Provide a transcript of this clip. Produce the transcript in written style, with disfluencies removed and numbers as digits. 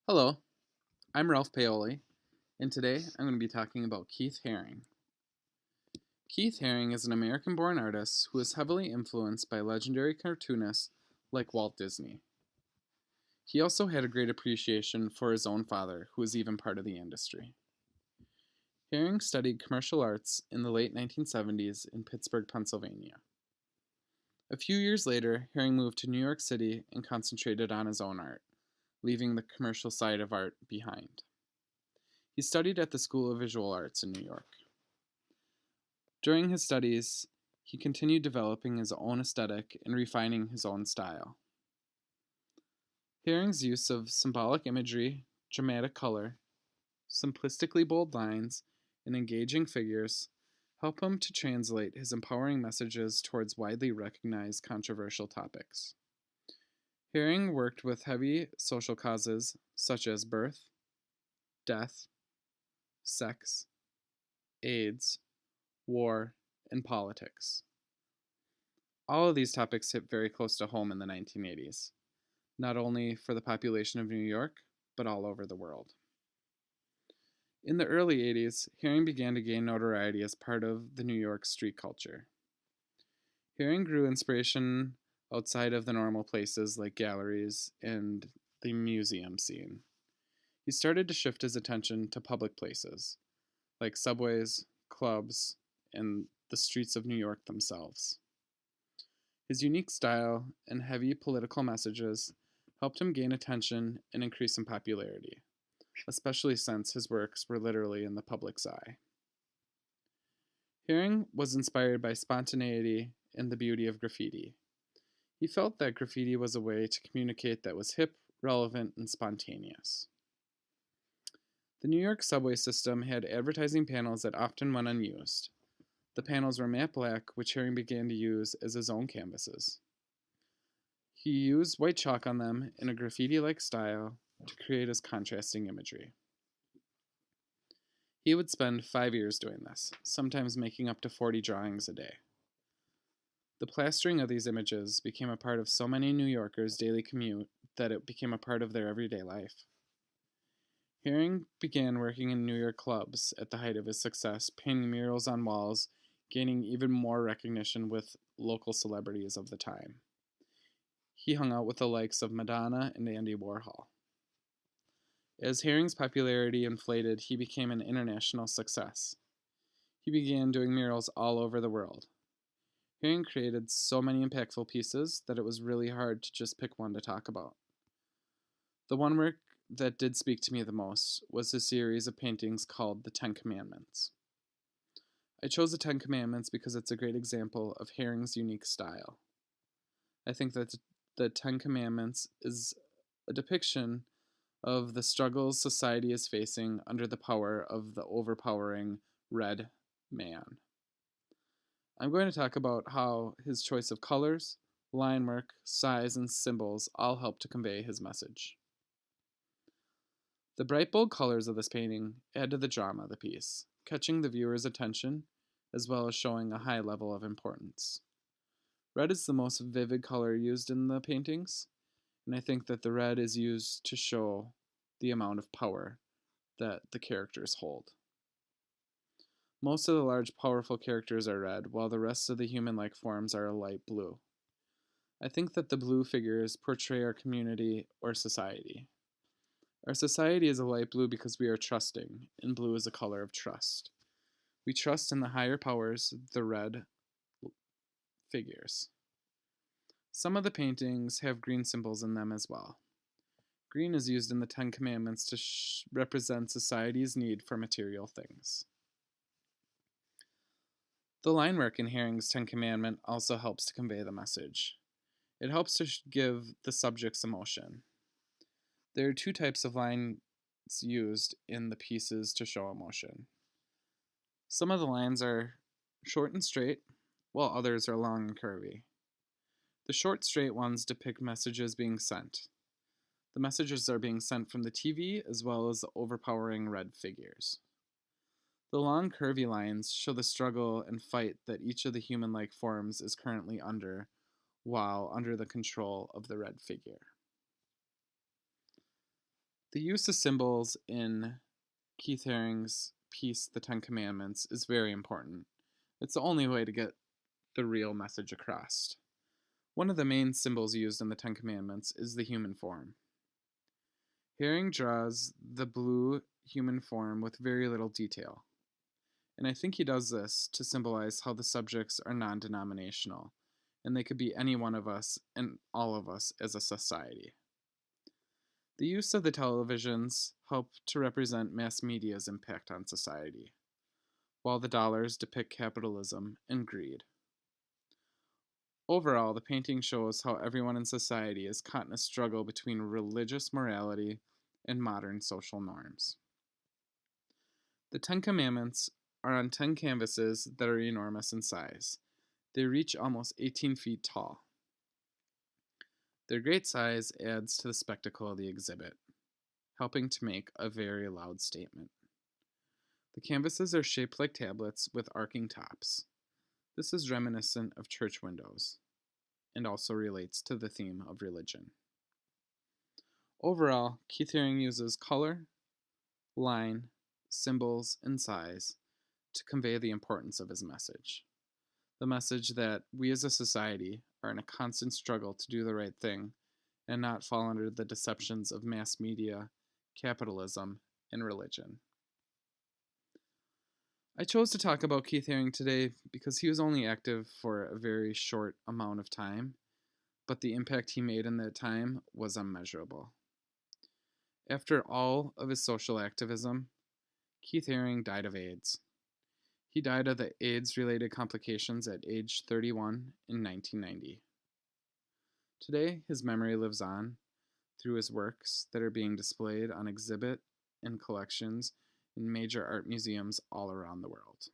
Hello, I'm Ralph Paoli, and today I'm going to be talking about Keith Haring. Keith Haring is an American born artist who was heavily influenced by legendary cartoonists like Walt Disney. He also had a great appreciation for his own father, who was even part of the industry. Haring studied commercial arts in the late 1970s in Pittsburgh, Pennsylvania. A few years later, Haring moved to New York City and concentrated on his own art, leaving the commercial side of art behind. He studied at the School of Visual Arts in New York. During his studies, he continued developing his own aesthetic and refining his own style. Haring's use of symbolic imagery, dramatic color, simplistically bold lines, and engaging figures help him to translate his empowering messages towards widely recognized controversial topics. Haring worked with heavy social causes such as birth, death, sex, AIDS, war, and politics. All of these topics hit very close to home in the 1980s, not only for the population of New York, but all over the world. In the early 80s, Haring began to gain notoriety as part of the New York street culture. Haring grew inspiration outside of the normal places like galleries and the museum scene. He started to shift his attention to public places, like subways, clubs, and the streets of New York themselves. His unique style and heavy political messages helped him gain attention and increase in popularity, especially since his works were literally in the public's eye. Haring was inspired by spontaneity and the beauty of graffiti. He felt that graffiti was a way to communicate that was hip, relevant, and spontaneous. The New York subway system had advertising panels that often went unused. The panels were matte black, which Haring began to use as his own canvases. He used white chalk on them in a graffiti-like style to create his contrasting imagery. He would spend 5 years doing this, sometimes making up to 40 drawings a day. The plastering of these images became a part of so many New Yorkers' daily commute that it became a part of their everyday life. Haring began working in New York clubs at the height of his success, painting murals on walls, gaining even more recognition with local celebrities of the time. He hung out with the likes of Madonna and Andy Warhol. As Haring's popularity inflated, he became an international success. He began doing murals all over the world. Haring created so many impactful pieces that it was really hard to just pick one to talk about. The one work that did speak to me the most was a series of paintings called The Ten Commandments. I chose the Ten Commandments because it's a great example of Haring's unique style. I think that the Ten Commandments is a depiction of the struggles society is facing under the power of the overpowering red man. I'm going to talk about how his choice of colors, line work, size, and symbols all help to convey his message. The bright, bold colors of this painting add to the drama of the piece, catching the viewer's attention as well as showing a high level of importance. Red is the most vivid color used in the paintings, and I think that the red is used to show the amount of power that the characters hold. Most of the large, powerful characters are red, while the rest of the human-like forms are a light blue. I think that the blue figures portray our community or society. Our society is a light blue because we are trusting, and blue is a color of trust. We trust in the higher powers, the red figures. Some of the paintings have green symbols in them as well. Green is used in the Ten Commandments to represent society's need for material things. The line work in Haring's Ten Commandment also helps to convey the message. It helps to give the subjects emotion. There are two types of lines used in the pieces to show emotion. Some of the lines are short and straight, while others are long and curvy. The short, straight ones depict messages being sent. The messages are being sent from the TV as well as the overpowering red figures. The long, curvy lines show the struggle and fight that each of the human-like forms is currently under, while under the control of the red figure. The use of symbols in Keith Haring's piece, The Ten Commandments, is very important. It's the only way to get the real message across. One of the main symbols used in the Ten Commandments is the human form. Haring draws the blue human form with very little detail. And I think he does this to symbolize how the subjects are non denominational, and they could be any one of us and all of us as a society. The use of the televisions help to represent mass media's impact on society, while the dollars depict capitalism and greed. Overall, the painting shows how everyone in society is caught in a struggle between religious morality and modern social norms. The Ten Commandments are on 10 canvases that are enormous in size. They reach almost 18 feet tall. Their great size adds to the spectacle of the exhibit, helping to make a very loud statement. The canvases are shaped like tablets with arcing tops. This is reminiscent of church windows and also relates to the theme of religion. Overall, Keith Haring uses color, line, symbols, and size to convey the importance of his message. The message that we as a society are in a constant struggle to do the right thing and not fall under the deceptions of mass media, capitalism, and religion. I chose to talk about Keith Haring today because he was only active for a very short amount of time, but the impact he made in that time was immeasurable. After all of his social activism, Keith Haring died of AIDS. He died of the AIDS-related complications at age 31 in 1990. Today, his memory lives on through his works that are being displayed on exhibit and collections in major art museums all around the world.